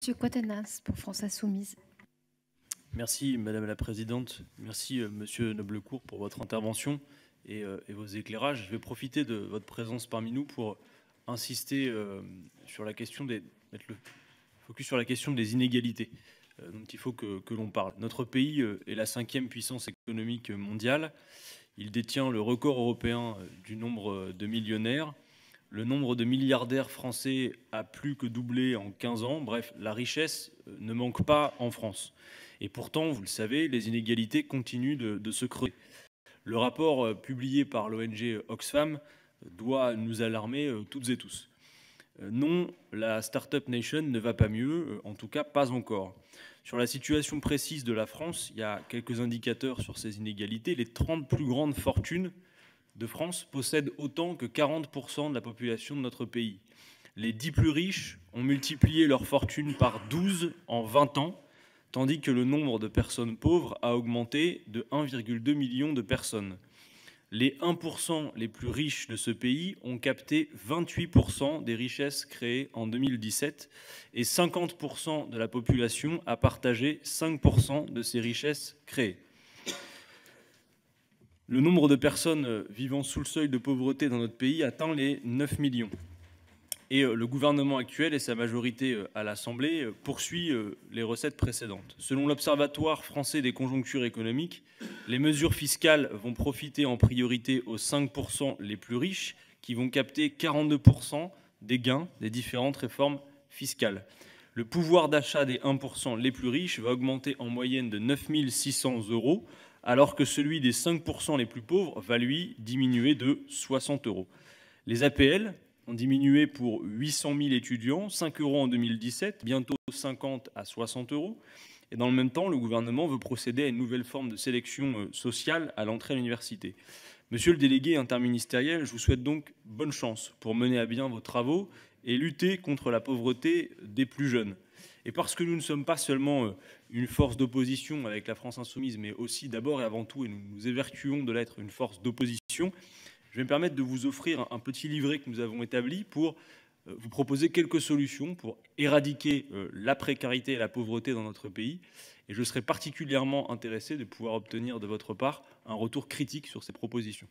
Monsieur Quatennens pour France Insoumise. Merci Madame la Présidente, merci Monsieur Noblecourt pour votre intervention et vos éclairages. Je vais profiter de votre présence parmi nous pour insister sur la question mettre le focus sur la question des inégalités dont il faut que l'on parle. Notre pays est la 5e puissance économique mondiale. Il détient le record européen du nombre de millionnaires. Le nombre de milliardaires français a plus que doublé en 15 ans. Bref, la richesse ne manque pas en France. Et pourtant, vous le savez, les inégalités continuent de se creuser. Le rapport publié par l'ONG Oxfam doit nous alarmer toutes et tous. Non, la Startup Nation ne va pas mieux, en tout cas pas encore. Sur la situation précise de la France, il y a quelques indicateurs sur ces inégalités. Les 30 plus grandes fortunes de France possèdent autant que 40% de la population de notre pays. Les 10 plus riches ont multiplié leur fortune par 12 en 20 ans, tandis que le nombre de personnes pauvres a augmenté de 1,2 million de personnes. Les 1% les plus riches de ce pays ont capté 28% des richesses créées en 2017 et 50% de la population a partagé 5% de ces richesses créées. Le nombre de personnes vivant sous le seuil de pauvreté dans notre pays atteint les 9 millions. Et le gouvernement actuel et sa majorité à l'Assemblée poursuivent les recettes précédentes. Selon l'Observatoire français des conjonctures économiques, les mesures fiscales vont profiter en priorité aux 5% les plus riches qui vont capter 42% des gains des différentes réformes fiscales. Le pouvoir d'achat des 1% les plus riches va augmenter en moyenne de 9 600 €, alors que celui des 5% les plus pauvres va, lui, diminuer de 60 €. Les APL ont diminué pour 800 000 étudiants, 5 € en 2017, bientôt 50 à 60 €. Et dans le même temps, le gouvernement veut procéder à une nouvelle forme de sélection sociale à l'entrée à l'université. Monsieur le délégué interministériel, je vous souhaite donc bonne chance pour mener à bien vos travaux et lutter contre la pauvreté des plus jeunes. Et parce que nous ne sommes pas seulement une force d'opposition avec la France Insoumise, mais aussi d'abord et avant tout, et nous nous évertuons de l'être, une force d'opposition, je vais me permettre de vous offrir un petit livret que nous avons établi pour vous proposer quelques solutions pour éradiquer la précarité et la pauvreté dans notre pays. Et je serai particulièrement intéressé de pouvoir obtenir de votre part un retour critique sur ces propositions.